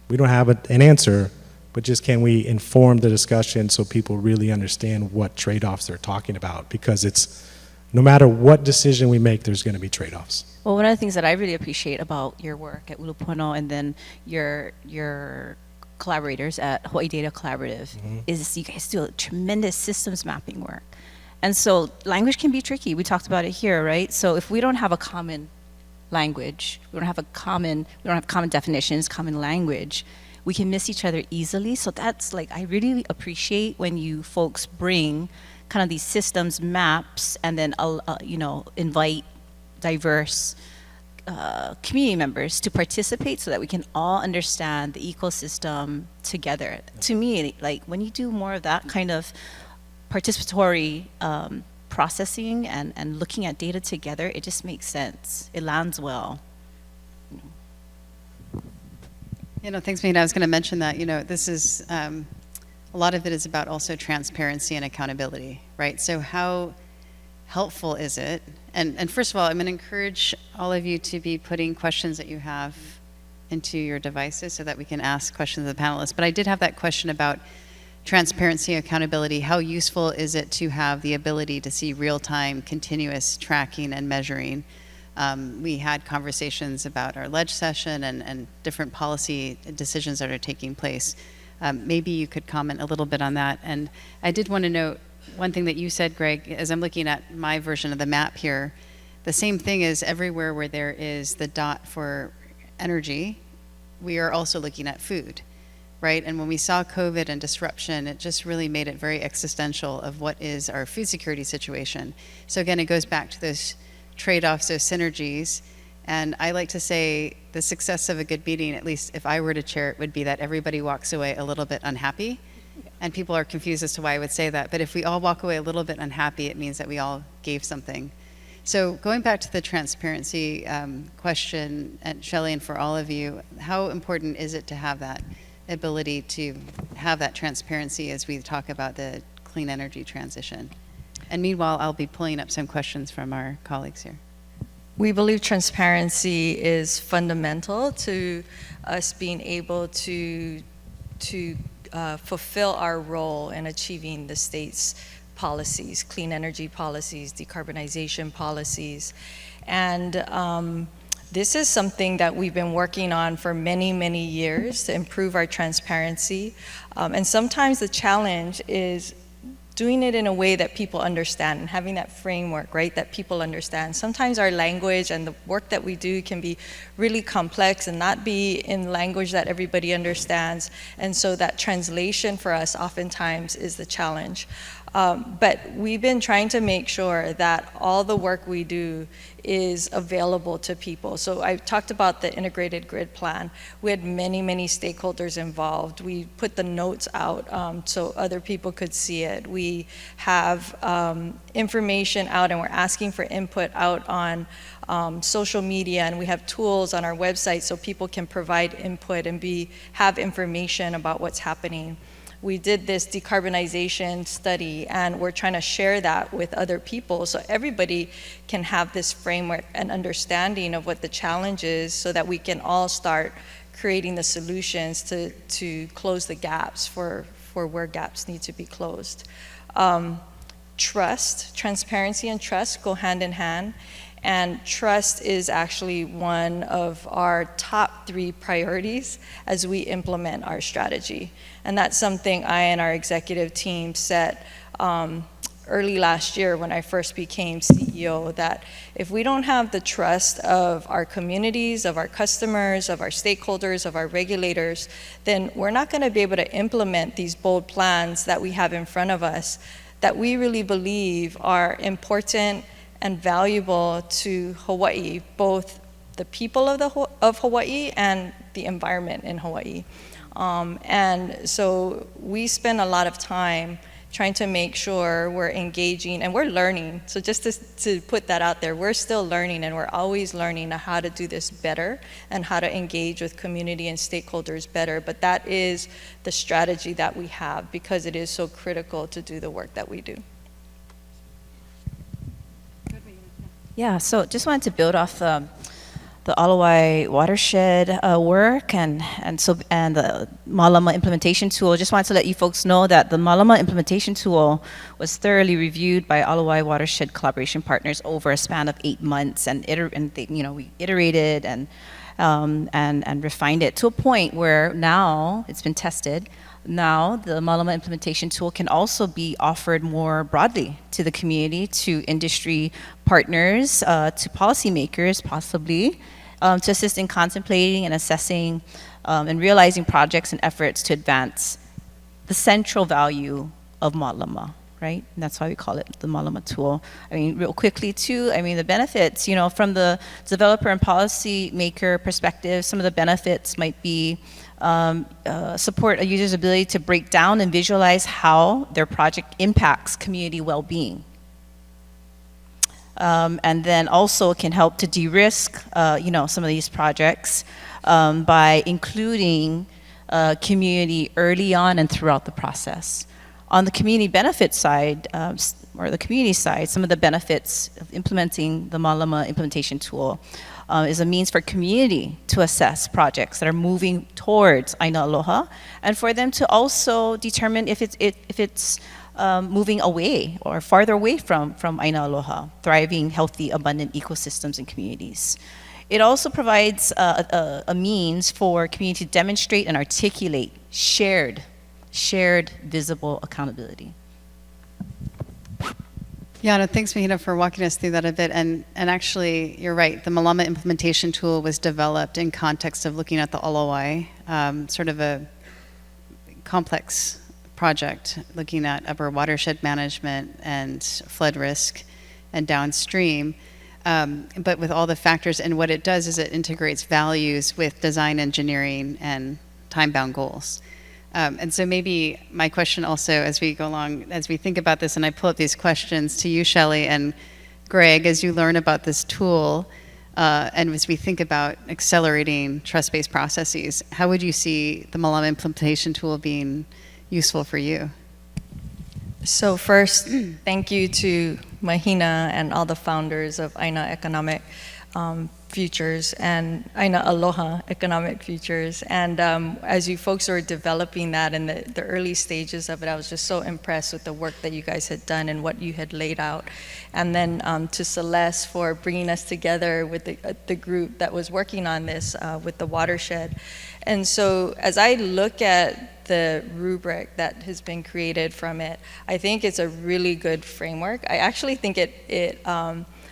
S11: we don't have an answer, but just can we inform the discussion so people really understand what trade-offs they're talking about? Because it's, no matter what decision we make, there's going to be trade-offs.
S10: Well, one of the things that I really appreciate about your work at Ulupono and then your collaborators at Hawaii Data Collaborative is you guys do a tremendous systems mapping work. And so language can be tricky. We talked about it here, right? So if we don't have a common language, we don't have common definitions, common language, we can miss each other easily. So that's like, I really appreciate when you folks bring kind of these systems maps and then, invite diverse community members to participate so that we can all understand the ecosystem together. To me, like, when you do more of that kind of participatory processing and looking at data together, it just makes sense. It lands well.
S2: Thanks, Mahina. I was going to mention that, this is, a lot of it is about also transparency and accountability, right? So how helpful is it? And first of all, I'm going to encourage all of you to be putting questions that you have into your devices so that we can ask questions of the panelists. But I did have that question about transparency, accountability. How useful is it to have the ability to see real-time, continuous tracking and measuring? We had conversations about our ledge session and different policy decisions that are taking place. Maybe you could comment a little bit on that. And I did want to note one thing that you said, Greg, as I'm looking at my version of the map here. The same thing is everywhere where there is the dot for energy, we are also looking at food, right? And when we saw COVID and disruption, it just really made it very existential of what is our food security situation. So again, it goes back to those trade-offs, those synergies. And I like to say the success of a good meeting, at least if I were to chair it, would be that everybody walks away a little bit unhappy. And people are confused as to why I would say that. But if we all walk away a little bit unhappy, it means that we all gave something. So going back to the transparency question, and Shelee, and for all of you, how important is it to have that ability to have that transparency as we talk about the clean energy transition? And meanwhile, I'll be pulling up some questions from our colleagues here.
S7: We believe transparency is fundamental to us being able to fulfill our role in achieving the state's policies, clean energy policies, decarbonization policies. And this is something that we've been working on for many, many years to improve our transparency. And sometimes the challenge is doing it in a way that people understand and having that framework, right, that people understand. Sometimes our language and the work that we do can be really complex and not be in language that everybody understands. And so that translation for us oftentimes is the challenge. But we've been trying to make sure that all the work we do is available to people. So I talked about the integrated grid plan. We had many, many stakeholders involved. We put the notes out so other people could see it. We have information out, and we're asking for input out on social media, and we have tools on our website so people can provide input and have information about what's happening. We did this decarbonization study, and we're trying to share that with other people so everybody can have this framework and understanding of what the challenge is, so that we can all start creating the solutions to close the gaps for where gaps need to be closed. Trust, transparency and trust go hand in hand. And trust is actually one of our top 3 priorities as we implement our strategy. And that's something I and our executive team set early last year when I first became CEO, that if we don't have the trust of our communities, of our customers, of our stakeholders, of our regulators, then we're not going to be able to implement these bold plans that we have in front of us that we really believe are important and valuable to Hawaii, both the people of Hawaii and the environment in Hawaii. And so we spend a lot of time trying to make sure we're engaging, and we're learning. So just to put that out there, we're still learning, and we're always learning how to do this better and how to engage with community and stakeholders better. But that is the strategy that we have, because it is so critical to do the work that we do.
S10: Yeah, so just wanted to build off the Ulupono watershed work and the Malama implementation tool. Just wanted to let you folks know that the Malama implementation tool was thoroughly reviewed by Ulupono watershed collaboration partners over a span of 8 months, and we iterated and refined it to a point where now it's been tested. Now, the Malama implementation tool can also be offered more broadly to the community, to industry partners, to policymakers, possibly, to assist in contemplating and assessing and realizing projects and efforts to advance the central value of Malama, right? And that's why we call it the Malama tool. I mean, real quickly, too, I mean, the benefits, from the developer and policymaker perspective, some of the benefits might be support a user's ability to break down and visualize how their project impacts community well-being. And then also it can help to de-risk, some of these projects by including community early on and throughout the process. On the community benefit side, or the community side, some of the benefits of implementing the Malama implementation tool is a means for community to assess projects that are moving towards Aina Aloha, and for them to also determine if it's moving away or farther away from Aina Aloha, thriving, healthy, abundant ecosystems and communities. It also provides a means for community to demonstrate and articulate shared visible accountability.
S2: Yeah, no, thanks, Mahina, for walking us through that a bit. And actually, you're right. The Malama implementation tool was developed in context of looking at the Ulupono, sort of a complex project, looking at upper watershed management and flood risk and downstream. But with all the factors, and what it does is it integrates values with design engineering and time-bound goals. And so maybe my question also, as we go along, as we think about this, and I pull up these questions to you, Shelee, and Greg, as you learn about this tool, and as we think about accelerating trust-based processes, how would you see the Malama implementation tool being useful for you?
S7: So first, thank you to Mahina and all the founders of Aina Economic Futures and Aina Aloha Economic Futures. And as you folks were developing that in the early stages of it, I was just so impressed with the work that you guys had done and what you had laid out. And then to Celeste for bringing us together with the group that was working on this with the watershed. And so as I look at the rubric that has been created from it, I think it's a really good framework. I actually think it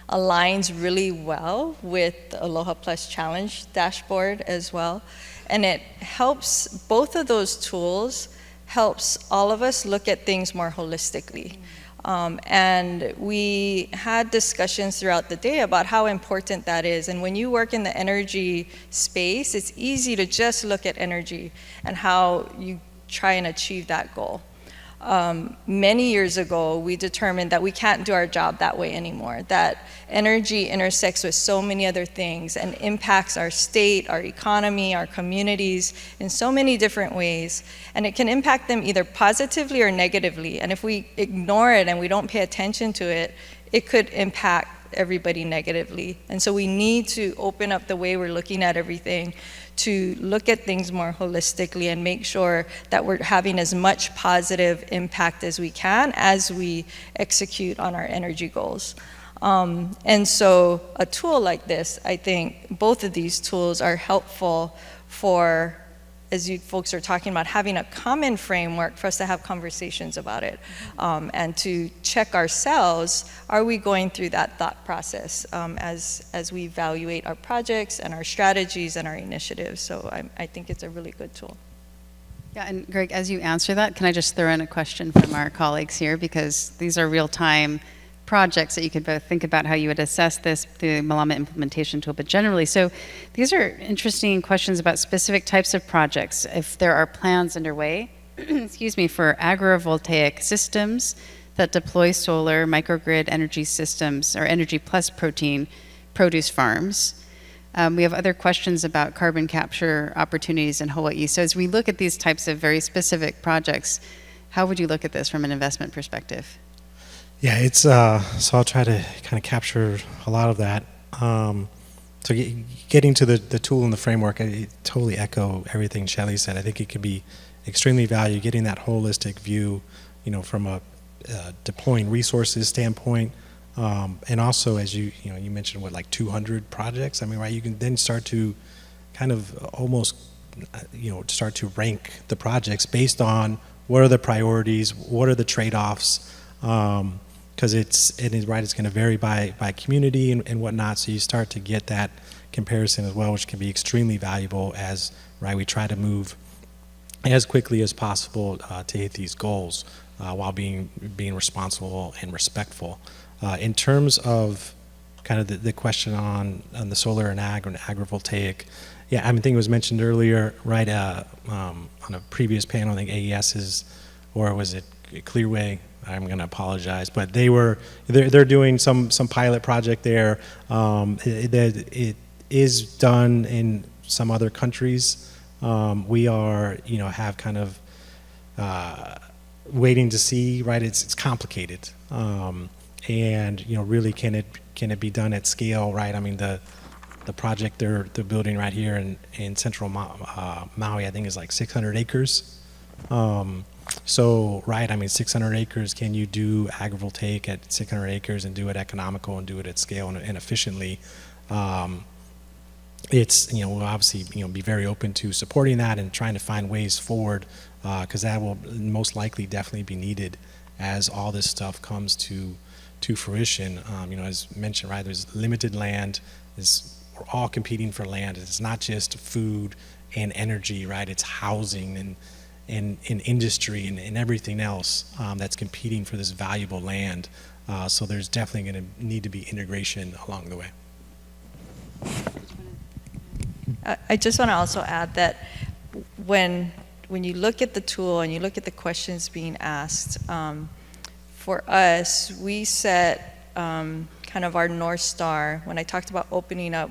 S7: aligns really well with the Aloha Plus Challenge dashboard as well. And it helps, both of those tools helps all of us look at things more holistically. And we had discussions throughout the day about how important that is. And when you work in the energy space, it's easy to just look at energy and how you try and achieve that goal. Many years ago, we determined that we can't do our job that way anymore, that energy intersects with so many other things and impacts our state, our economy, our communities in so many different ways. And it can impact them either positively or negatively. And if we ignore it and we don't pay attention to it, it could impact everybody negatively. And so we need to open up the way we're looking at everything to look at things more holistically and make sure that we're having as much positive impact as we can as we execute on our energy goals. And so a tool like this, I think both of these tools are helpful for, as you folks are talking about, having a common framework for us to have conversations about it, and to check ourselves, are we going through that thought process as we evaluate our projects and our strategies and our initiatives. So I think it's a really good tool.
S2: Yeah, and Greg, as you answer that, can I just throw in a question from our colleagues here, because these are real-time projects that you could both think about how you would assess this, the Malama implementation tool, but generally. So these are interesting questions about specific types of projects. If there are plans underway, excuse me, for agrivoltaic systems that deploy solar, microgrid energy systems, or energy plus produce farms. We have other questions about carbon capture opportunities in Hawaii. So as we look at these types of very specific projects, how would you look at this from an investment perspective?
S11: Yeah, it's so I'll try to kind of capture a lot of that. So getting to the tool and the framework, I totally echo everything Shelee said. I think it could be extremely valuable, getting that holistic view, from a deploying resources standpoint, and also as you mentioned, what, like 200 projects. I mean, right? You can then start to kind of almost start to rank the projects based on what are the priorities, what are the trade-offs. Because it's going to vary by community and whatnot, so you start to get that comparison as well, which can be extremely valuable as we try to move as quickly as possible to hit these goals while being responsible and respectful. In terms of kind of the question on the solar and agrivoltaic, yeah, I think it was mentioned earlier, right, on a previous panel, I think AES or was it Clearway? I'm going to apologize, but they're doing some pilot project there. It is done in some other countries. We are have kind of waiting to see, right? It's complicated, and really can it be done at scale, right? I mean the project they're building right here in central Maui, I think, is like 600 acres. So, right, I mean, 600 acres, can you do agrivoltaic at 600 acres and do it economical and do it at scale and efficiently? It's, we'll obviously, be very open to supporting that and trying to find ways forward, because that will most likely definitely be needed as all this stuff comes to fruition. As mentioned, right, there's limited land, we're all competing for land. It's not just food and energy, right, it's housing and industry and everything else that's competing for this valuable land. So there's definitely going to need to be integration along the way.
S7: I just want to also add that when you look at the tool and you look at the questions being asked, for us, we set kind kind of our North Star, when I talked about opening up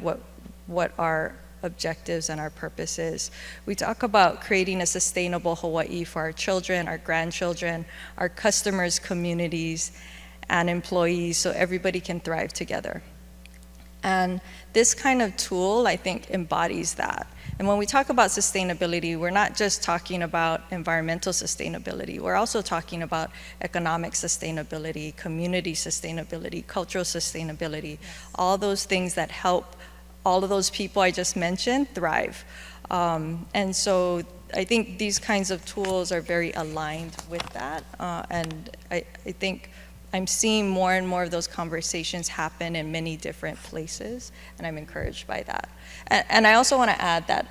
S7: what our objectives and our purposes, we talk about creating a sustainable Hawaii for our children, our grandchildren, our customers, communities, and employees, so everybody can thrive together. And this kind of tool, I think, embodies that. And when we talk about sustainability, we're not just talking about environmental sustainability, we're also talking about economic sustainability, community sustainability, cultural sustainability, all those things that help all of those people I just mentioned thrive. And so I think these kinds of tools are very aligned with that. And I think I'm seeing more and more of those conversations happen in many different places, and I'm encouraged by that. And I also want to add that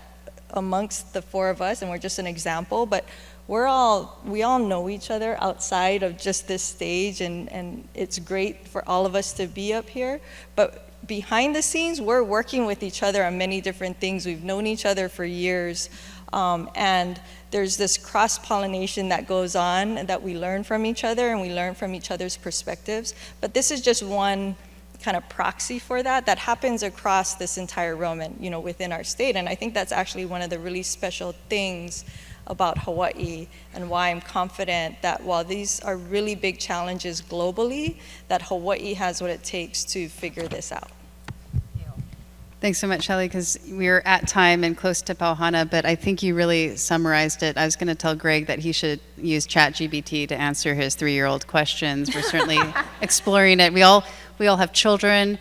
S7: amongst the four of us, and we're just an example, but we all know each other outside of just this stage, and it's great for all of us to be up here. But behind the scenes, we're working with each other on many different things. We've known each other for years, and there's this cross-pollination that goes on and that we learn from each other, and we learn from each other's perspectives. But this is just one kind of proxy for that happens across this entire realm and, you know, within our state. And I think that's actually one of the really special things about Hawaii, and why I'm confident that while these are really big challenges globally, that Hawaii has what it takes to figure this out.
S2: Thanks so much, Shelee, because we're at time and close to Pauhana, but I think you really summarized it. I was going to tell Greg that he should use ChatGPT to answer his 3-year-old questions. We're certainly exploring it. We all have children.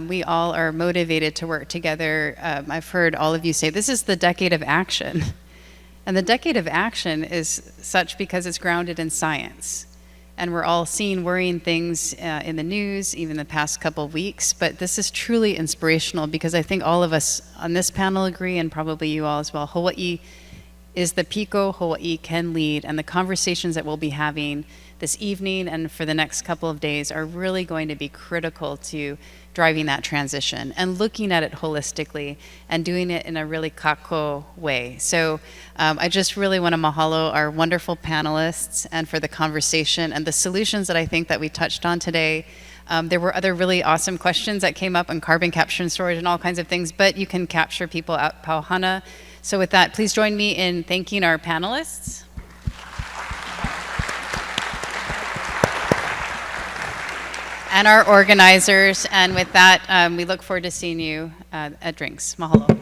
S2: We all are motivated to work together. I've heard all of you say this is the decade of action. And the decade of action is such because it's grounded in science. And we're all seeing worrying things in the news, even the past couple of weeks. But this is truly inspirational because I think all of us on this panel agree, and probably you all as well, Hawaii is the Pico, Hawaii can lead. And the conversations that we'll be having this evening and for the next couple of days are really going to be critical to driving that transition and looking at it holistically and doing it in a really kako way. So I just really want to mahalo our wonderful panelists and for the conversation and the solutions that I think that we touched on today. There were other really awesome questions that came up on carbon capture and storage and all kinds of things, but you can capture people at Pauhana. So with that, please join me in thanking our panelists. And our organizers. And with that, we look forward to seeing you at drinks. Mahalo.